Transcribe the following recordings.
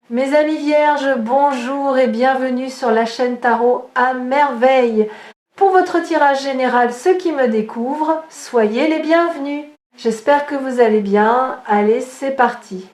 Mes amis vierges, bonjour et bienvenue sur la chaîne Tarot à merveille. Pour votre tirage général, ceux qui me découvrent, soyez les bienvenus. J'espère que vous allez bien. Allez, c'est parti.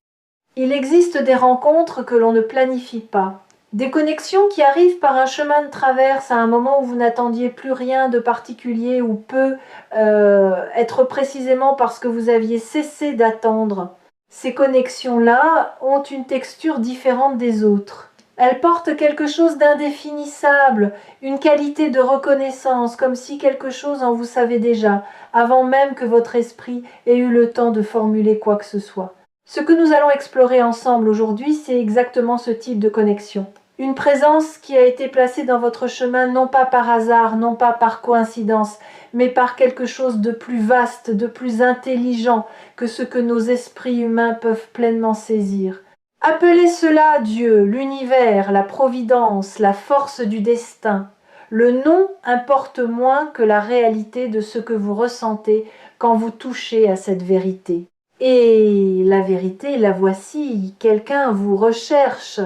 Il existe des rencontres que l'on ne planifie pas. Des connexions qui arrivent par un chemin de traverse à un moment où vous n'attendiez plus rien de particulier ou peu, être précisément parce que vous aviez cessé d'attendre. Ces connexions-là ont une texture différente des autres. Elles portent quelque chose d'indéfinissable, une qualité de reconnaissance, comme si quelque chose en vous savez déjà, avant même que votre esprit ait eu le temps de formuler quoi que ce soit. Ce que nous allons explorer ensemble aujourd'hui, c'est exactement ce type de connexion. Une présence qui a été placée dans votre chemin non pas par hasard, non pas par coïncidence, mais par quelque chose de plus vaste, de plus intelligent que ce que nos esprits humains peuvent pleinement saisir. Appelez cela Dieu, l'univers, la providence, la force du destin. Le nom importe moins que la réalité de ce que vous ressentez quand vous touchez à cette vérité. Et la vérité, la voici, quelqu'un vous recherche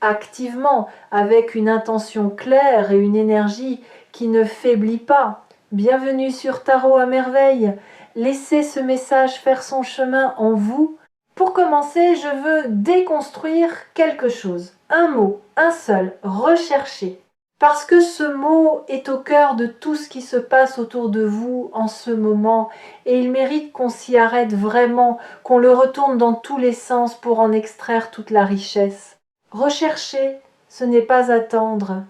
activement, avec une intention claire et une énergie qui ne faiblit pas. Bienvenue sur Tarot à merveille. Laissez ce message faire son chemin en vous. Pour commencer, je veux déconstruire quelque chose. Un mot, un seul, rechercher. Parce que ce mot est au cœur de tout ce qui se passe autour de vous en ce moment et il mérite qu'on s'y arrête vraiment, qu'on le retourne dans tous les sens pour en extraire toute la richesse. Rechercher, ce n'est pas attendre.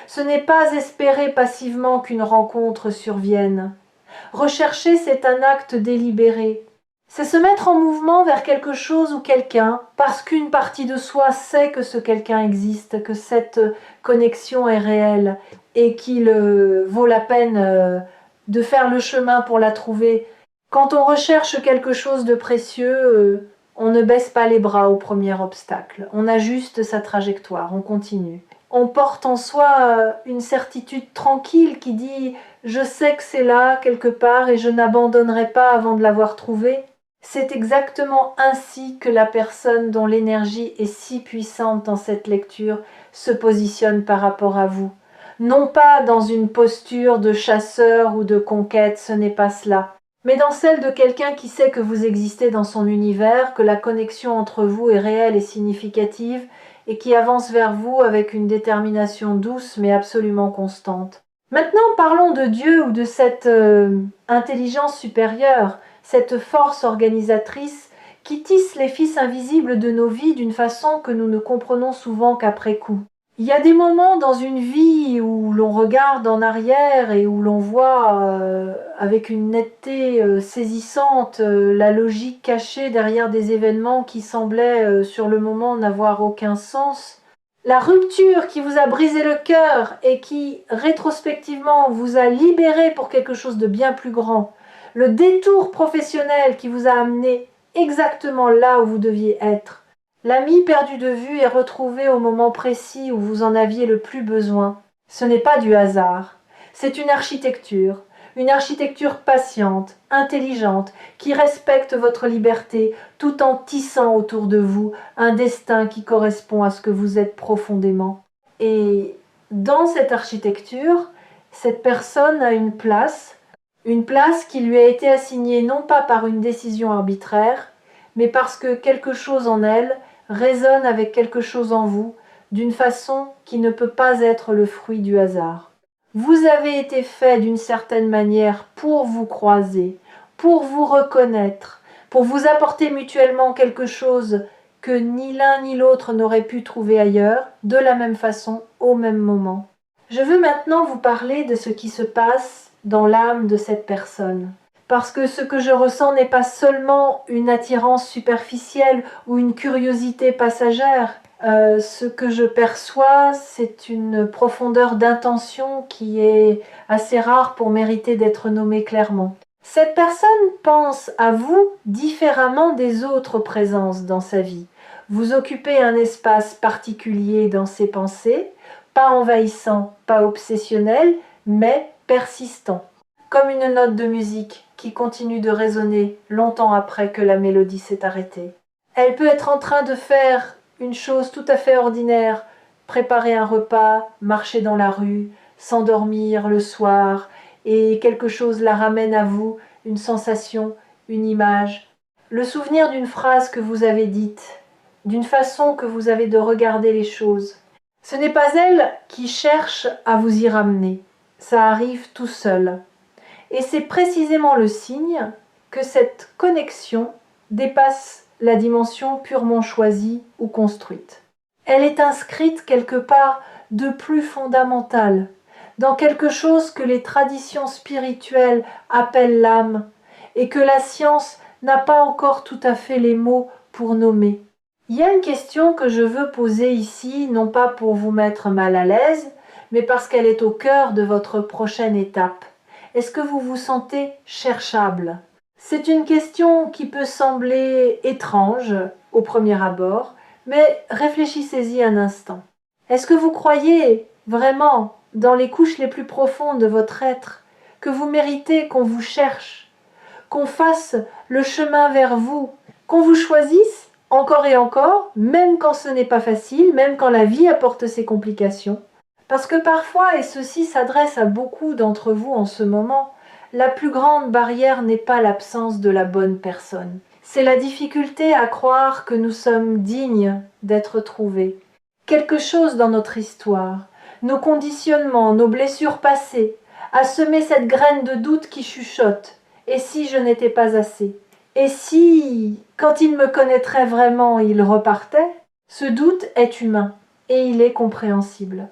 Ce n'est pas espérer passivement qu'une rencontre survienne. Rechercher, c'est un acte délibéré. C'est se mettre en mouvement vers quelque chose ou quelqu'un, parce qu'une partie de soi sait que ce quelqu'un existe, que cette connexion est réelle, et qu'il vaut la peine de faire le chemin pour la trouver. Quand on recherche quelque chose de précieux, on ne baisse pas les bras au premier obstacle. On ajuste sa trajectoire, on continue. On porte en soi une certitude tranquille qui dit « je sais que c'est là, quelque part, et je n'abandonnerai pas avant de l'avoir trouvé ». C'est exactement ainsi que la personne dont l'énergie est si puissante dans cette lecture se positionne par rapport à vous. Non pas dans une posture de chasseur ou de conquête, ce n'est pas cela, mais dans celle de quelqu'un qui sait que vous existez dans son univers, que la connexion entre vous est réelle et significative, et qui avance vers vous avec une détermination douce mais absolument constante. Maintenant, parlons de Dieu ou de cette intelligence supérieure, cette force organisatrice qui tisse les fils invisibles de nos vies d'une façon que nous ne comprenons souvent qu'après coup. Il y a des moments dans une vie où l'on regarde en arrière et où l'on voit avec une netteté saisissante la logique cachée derrière des événements qui semblaient sur le moment n'avoir aucun sens. La rupture qui vous a brisé le cœur et qui rétrospectivement vous a libéré pour quelque chose de bien plus grand. Le détour professionnel qui vous a amené exactement là où vous deviez être. L'ami perdu de vue est retrouvé au moment précis où vous en aviez le plus besoin. Ce n'est pas du hasard, c'est une architecture patiente, intelligente, qui respecte votre liberté tout en tissant autour de vous un destin qui correspond à ce que vous êtes profondément. Et dans cette architecture, cette personne a une place qui lui a été assignée non pas par une décision arbitraire, mais parce que quelque chose en elle résonne avec quelque chose en vous, d'une façon qui ne peut pas être le fruit du hasard. Vous avez été fait d'une certaine manière pour vous croiser, pour vous reconnaître, pour vous apporter mutuellement quelque chose que ni l'un ni l'autre n'aurait pu trouver ailleurs, de la même façon, au même moment. Je veux maintenant vous parler de ce qui se passe dans l'âme de cette personne. Parce que ce que je ressens n'est pas seulement une attirance superficielle ou une curiosité passagère. Ce que je perçois, c'est une profondeur d'intention qui est assez rare pour mériter d'être nommée clairement. Cette personne pense à vous différemment des autres présences dans sa vie. Vous occupez un espace particulier dans ses pensées, pas envahissant, pas obsessionnel, mais persistant. Comme une note de musique qui continue de résonner longtemps après que la mélodie s'est arrêtée. Elle peut être en train de faire une chose tout à fait ordinaire, préparer un repas, marcher dans la rue, s'endormir le soir, et quelque chose la ramène à vous, une sensation, une image, le souvenir d'une phrase que vous avez dite, d'une façon que vous avez de regarder les choses. Ce n'est pas elle qui cherche à vous y ramener, ça arrive tout seul. Et c'est précisément le signe que cette connexion dépasse la dimension purement choisie ou construite. Elle est inscrite quelque part de plus fondamental, dans quelque chose que les traditions spirituelles appellent l'âme, et que la science n'a pas encore tout à fait les mots pour nommer. Il y a une question que je veux poser ici, non pas pour vous mettre mal à l'aise, mais parce qu'elle est au cœur de votre prochaine étape. Est-ce que vous vous sentez cherchable? C'est une question qui peut sembler étrange au premier abord, mais réfléchissez-y un instant. Est-ce que vous croyez vraiment, dans les couches les plus profondes de votre être, que vous méritez qu'on vous cherche, qu'on fasse le chemin vers vous, qu'on vous choisisse encore et encore, même quand ce n'est pas facile, même quand la vie apporte ses complications? Parce que parfois, et ceci s'adresse à beaucoup d'entre vous en ce moment, la plus grande barrière n'est pas l'absence de la bonne personne. C'est la difficulté à croire que nous sommes dignes d'être trouvés. Quelque chose dans notre histoire, nos conditionnements, nos blessures passées, a semé cette graine de doute qui chuchote. Et si je n'étais pas assez? Et si, quand il me connaîtrait vraiment, il repartait? Ce doute est humain et il est compréhensible.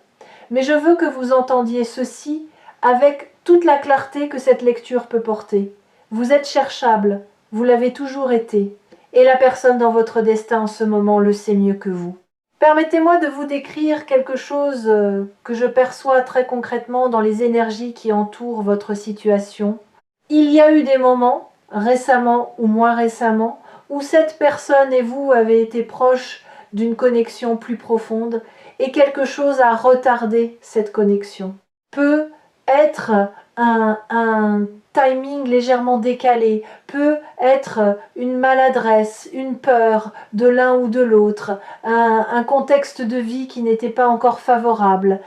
Mais je veux que vous entendiez ceci avec toute la clarté que cette lecture peut porter. Vous êtes cherchable, vous l'avez toujours été, et la personne dans votre destin en ce moment le sait mieux que vous. Permettez-moi de vous décrire quelque chose que je perçois très concrètement dans les énergies qui entourent votre situation. Il y a eu des moments, récemment ou moins récemment, où cette personne et vous avez été proches d'une connexion plus profonde et quelque chose a retardé cette connexion. Peut être un timing légèrement décalé, peut être une maladresse, une peur de l'un ou de l'autre, un contexte de vie qui n'était pas encore favorable,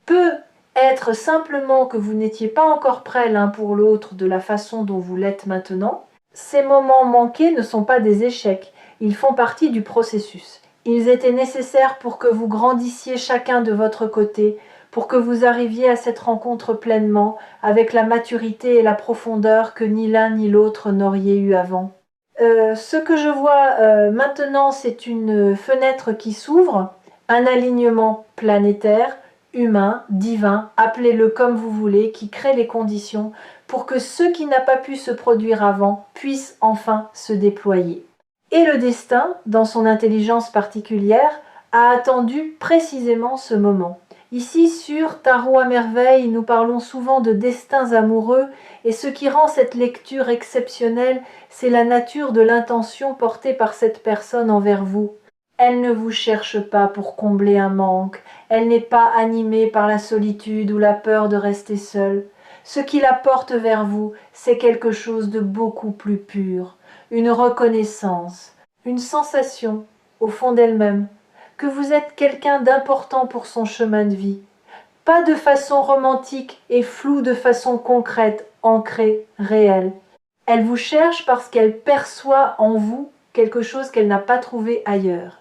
peut être simplement que vous n'étiez pas encore prêts l'un pour l'autre de la façon dont vous l'êtes maintenant. Ces moments manqués ne sont pas des échecs, ils font partie du processus. Ils étaient nécessaires pour que vous grandissiez chacun de votre côté, pour que vous arriviez à cette rencontre pleinement, avec la maturité et la profondeur que ni l'un ni l'autre n'auriez eu avant. Ce que je vois maintenant, c'est une fenêtre qui s'ouvre, un alignement planétaire, humain, divin, appelez-le comme vous voulez, qui crée les conditions pour que ce qui n'a pas pu se produire avant puisse enfin se déployer. Et le destin, dans son intelligence particulière, a attendu précisément ce moment. Ici, sur Tarot à merveille, nous parlons souvent de destins amoureux, et ce qui rend cette lecture exceptionnelle, c'est la nature de l'intention portée par cette personne envers vous. Elle ne vous cherche pas pour combler un manque, elle n'est pas animée par la solitude ou la peur de rester seule. Ce qui la porte vers vous, c'est quelque chose de beaucoup plus pur, une reconnaissance, une sensation, au fond d'elle-même, que vous êtes quelqu'un d'important pour son chemin de vie. Pas de façon romantique et floue, de façon concrète, ancrée, réelle. Elle vous cherche parce qu'elle perçoit en vous quelque chose qu'elle n'a pas trouvé ailleurs.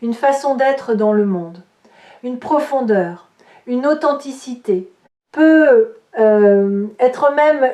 Une façon d'être dans le monde, une profondeur, une authenticité, peut être même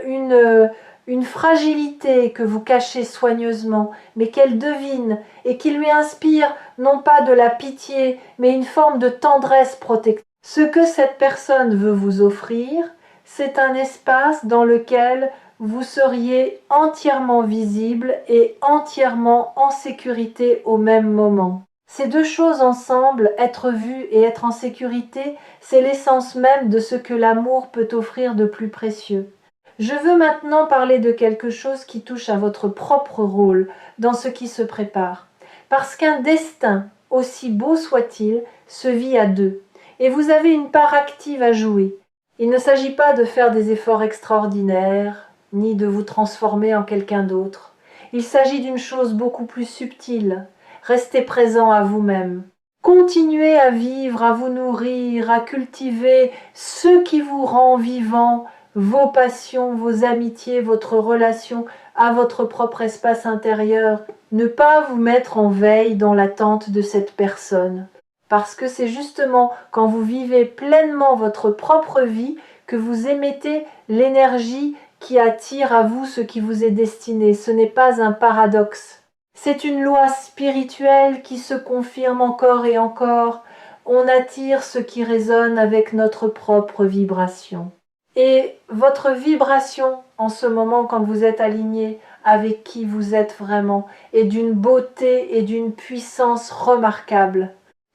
une fragilité que vous cachez soigneusement, mais qu'elle devine et qui lui inspire non pas de la pitié, mais une forme de tendresse protectrice. Ce que cette personne veut vous offrir, c'est un espace dans lequel vous seriez entièrement visible et entièrement en sécurité au même moment. Ces deux choses ensemble, être vu et être en sécurité, c'est l'essence même de ce que l'amour peut offrir de plus précieux. Je veux maintenant parler de quelque chose qui touche à votre propre rôle dans ce qui se prépare. Parce qu'un destin, aussi beau soit-il, se vit à deux. Et vous avez une part active à jouer. Il ne s'agit pas de faire des efforts extraordinaires, ni de vous transformer en quelqu'un d'autre. Il s'agit d'une chose beaucoup plus subtile. Restez présent à vous-même. Continuez à vivre, à vous nourrir, à cultiver ce qui vous rend vivant, vos passions, vos amitiés, votre relation à votre propre espace intérieur. Ne pas vous mettre en veille dans l'attente de cette personne. Parce que c'est justement quand vous vivez pleinement votre propre vie que vous émettez l'énergie qui attire à vous ce qui vous est destiné. Ce n'est pas un paradoxe. C'est une loi spirituelle qui se confirme encore et encore. On attire ce qui résonne avec notre propre vibration. Et votre vibration en ce moment, quand vous êtes aligné avec qui vous êtes vraiment, est d'une beauté et d'une puissance remarquable.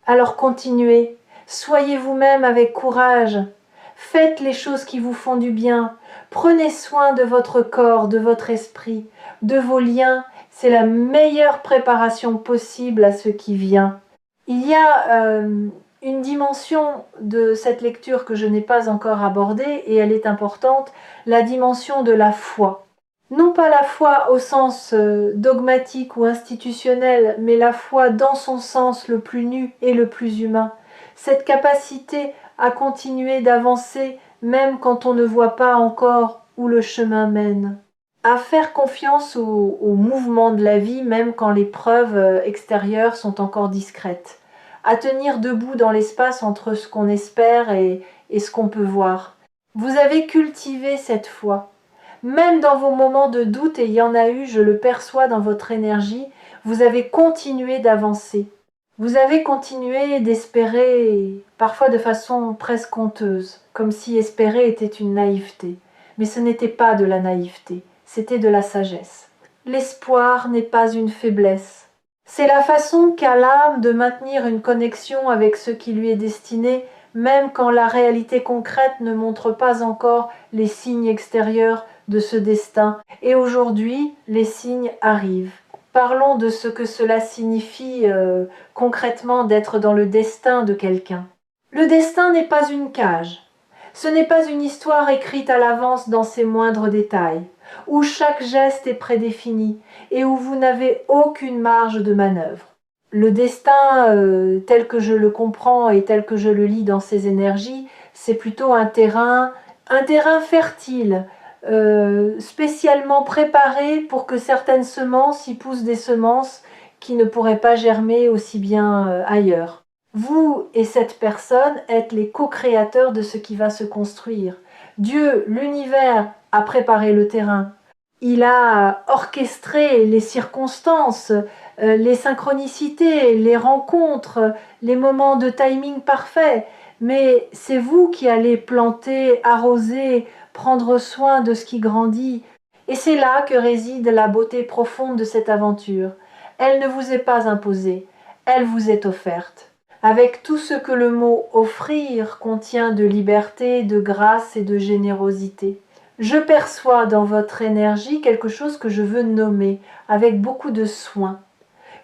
Alors continuez, soyez vous-même avec courage, faites les choses qui vous font du bien, prenez soin de votre corps, de votre esprit, de vos liens. C'est la meilleure préparation possible à ce qui vient. Il y a une dimension de cette lecture que je n'ai pas encore abordée et elle est importante, la dimension de la foi. Non pas la foi au sens dogmatique ou institutionnel, mais la foi dans son sens le plus nu et le plus humain. Cette capacité à continuer d'avancer même quand on ne voit pas encore où le chemin mène. À faire confiance au mouvement de la vie même quand les preuves extérieures sont encore discrètes. À tenir debout dans l'espace entre ce qu'on espère et ce qu'on peut voir. Vous avez cultivé cette foi. Même dans vos moments de doute, et il y en a eu, je le perçois dans votre énergie, vous avez continué d'avancer. Vous avez continué d'espérer, parfois de façon presque honteuse, comme si espérer était une naïveté. Mais ce n'était pas de la naïveté, c'était de la sagesse. L'espoir n'est pas une faiblesse. C'est la façon qu'a l'âme de maintenir une connexion avec ce qui lui est destiné, même quand la réalité concrète ne montre pas encore les signes extérieurs de ce destin. Et aujourd'hui, les signes arrivent. Parlons de ce que cela signifie concrètement d'être dans le destin de quelqu'un. Le destin n'est pas une cage. Ce n'est pas une histoire écrite à l'avance dans ses moindres détails, où chaque geste est prédéfini et où vous n'avez aucune marge de manœuvre. Le destin, tel que je le comprends et tel que je le lis dans ces énergies, c'est plutôt un terrain fertile, spécialement préparé pour que certaines semences y poussent des semences qui ne pourraient pas germer aussi bien ailleurs. Vous et cette personne êtes les co-créateurs de ce qui va se construire. Dieu, l'univers, a préparé le terrain. Il a orchestré les circonstances, les synchronicités, les rencontres, les moments de timing parfait. Mais c'est vous qui allez planter, arroser, prendre soin de ce qui grandit. Et c'est là que réside la beauté profonde de cette aventure. Elle ne vous est pas imposée, elle vous est offerte. Avec tout ce que le mot « offrir » contient de liberté, de grâce et de générosité. Je perçois dans votre énergie quelque chose que je veux nommer avec beaucoup de soin.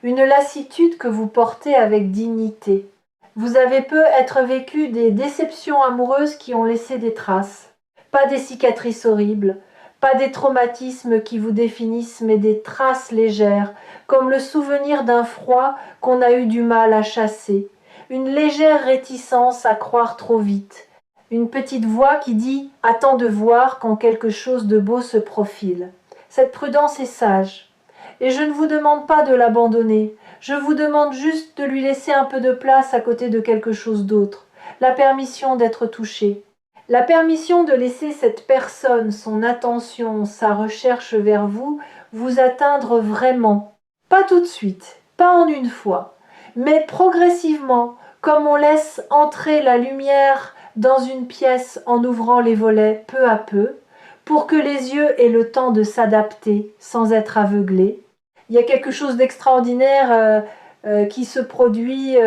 Une lassitude que vous portez avec dignité. Vous avez peut-être vécu des déceptions amoureuses qui ont laissé des traces. Pas des cicatrices horribles, pas des traumatismes qui vous définissent, mais des traces légères, comme le souvenir d'un froid qu'on a eu du mal à chasser. Une légère réticence à croire trop vite. Une petite voix qui dit « Attends de voir quand quelque chose de beau se profile ». Cette prudence est sage. Et je ne vous demande pas de l'abandonner. Je vous demande juste de lui laisser un peu de place à côté de quelque chose d'autre. La permission d'être touché. La permission de laisser cette personne, son attention, sa recherche vers vous, vous atteindre vraiment. Pas tout de suite, pas en une fois, mais progressivement, comme on laisse entrer la lumière dans une pièce en ouvrant les volets peu à peu, pour que les yeux aient le temps de s'adapter sans être aveuglés. Il y a quelque chose d'extraordinaire qui se produit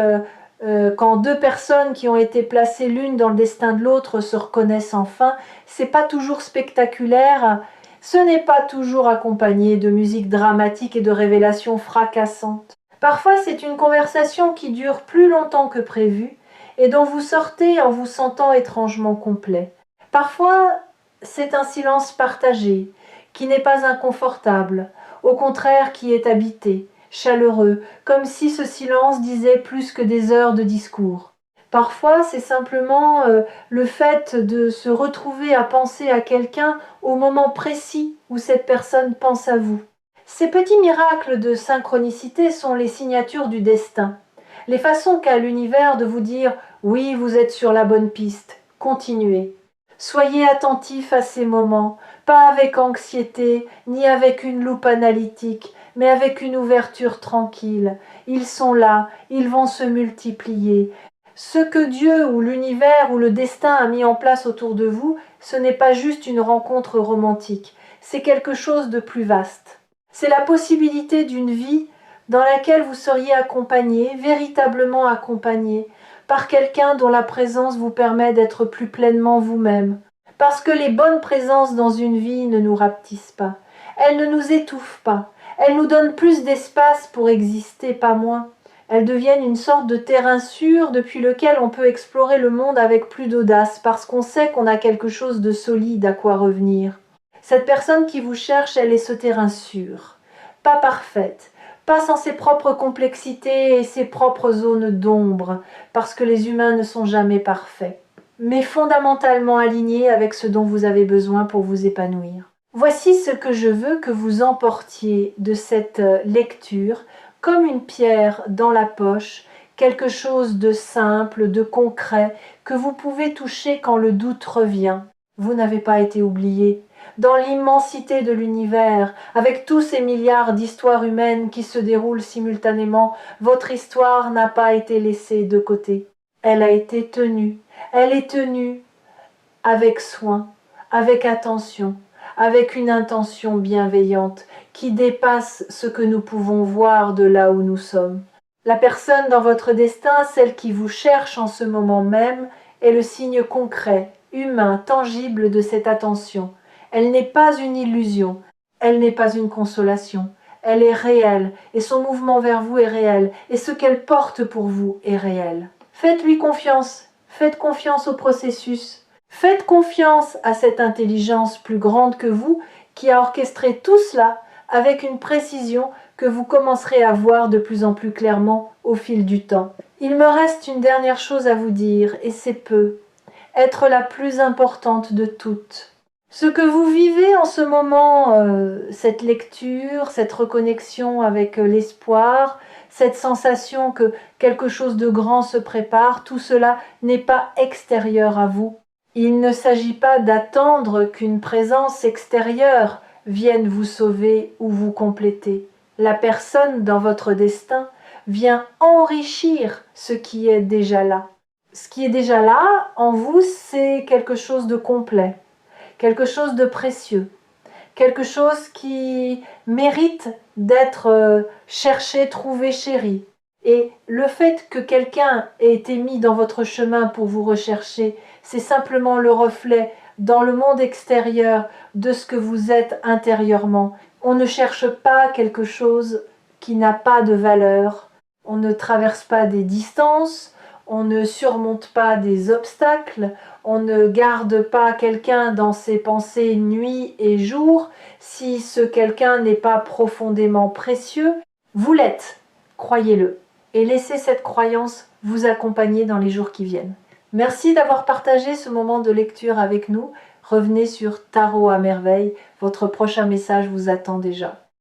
quand deux personnes qui ont été placées l'une dans le destin de l'autre se reconnaissent enfin. C'est pas toujours spectaculaire, ce n'est pas toujours accompagné de musique dramatique et de révélations fracassantes. Parfois c'est une conversation qui dure plus longtemps que prévu et dont vous sortez en vous sentant étrangement complet. Parfois c'est un silence partagé, qui n'est pas inconfortable, au contraire qui est habité. chaleureux, comme si ce silence disait plus que des heures de discours. Parfois, c'est simplement le fait de se retrouver à penser à quelqu'un au moment précis où cette personne pense à vous. Ces petits miracles de synchronicité sont les signatures du destin, les façons qu'a l'univers de vous dire « oui, vous êtes sur la bonne piste, continuez ». Soyez attentif à ces moments, pas avec anxiété, ni avec une loupe analytique, mais avec une ouverture tranquille. Ils sont là, ils vont se multiplier. Ce que Dieu ou l'univers ou le destin a mis en place autour de vous, ce n'est pas juste une rencontre romantique, c'est quelque chose de plus vaste. C'est la possibilité d'une vie dans laquelle vous seriez accompagné, véritablement accompagné, par quelqu'un dont la présence vous permet d'être plus pleinement vous-même. Parce que les bonnes présences dans une vie ne nous rapetissent pas. Elles ne nous étouffent pas. Elles nous donnent plus d'espace pour exister, pas moins. Elles deviennent une sorte de terrain sûr depuis lequel on peut explorer le monde avec plus d'audace parce qu'on sait qu'on a quelque chose de solide à quoi revenir. Cette personne qui vous cherche, elle est ce terrain sûr. Pas parfaite, pas sans ses propres complexités et ses propres zones d'ombre, parce que les humains ne sont jamais parfaits, mais fondamentalement alignés avec ce dont vous avez besoin pour vous épanouir. Voici ce que je veux que vous emportiez de cette lecture, comme une pierre dans la poche, quelque chose de simple, de concret, que vous pouvez toucher quand le doute revient. Vous n'avez pas été oublié. Dans l'immensité de l'univers, avec tous ces milliards d'histoires humaines qui se déroulent simultanément, votre histoire n'a pas été laissée de côté. Elle a été tenue. Elle est tenue avec soin, avec attention, avec une intention bienveillante qui dépasse ce que nous pouvons voir de là où nous sommes. La personne dans votre destin, celle qui vous cherche en ce moment même, est le signe concret, humain, tangible de cette attention. Elle n'est pas une illusion, elle n'est pas une consolation, elle est réelle, et son mouvement vers vous est réel, et ce qu'elle porte pour vous est réel. Faites-lui confiance, faites confiance au processus, faites confiance à cette intelligence plus grande que vous qui a orchestré tout cela avec une précision que vous commencerez à voir de plus en plus clairement au fil du temps. Il me reste une dernière chose à vous dire, et c'est peu, être la plus importante de toutes. Ce que vous vivez en ce moment, cette lecture, cette reconnexion avec l'espoir, cette sensation que quelque chose de grand se prépare, tout cela n'est pas extérieur à vous. Il ne s'agit pas d'attendre qu'une présence extérieure vienne vous sauver ou vous compléter. La personne dans votre destin vient enrichir ce qui est déjà là. Ce qui est déjà là, en vous, c'est quelque chose de complet, quelque chose de précieux, quelque chose qui mérite d'être cherché, trouvé, chéri. Et le fait que quelqu'un ait été mis dans votre chemin pour vous rechercher, c'est simplement le reflet dans le monde extérieur de ce que vous êtes intérieurement. On ne cherche pas quelque chose qui n'a pas de valeur. On ne traverse pas des distances, on ne surmonte pas des obstacles, on ne garde pas quelqu'un dans ses pensées nuit et jour si ce quelqu'un n'est pas profondément précieux. Vous l'êtes, croyez-le, et laissez cette croyance vous accompagner dans les jours qui viennent. Merci d'avoir partagé ce moment de lecture avec nous. Revenez sur Tarot à merveille, votre prochain message vous attend déjà.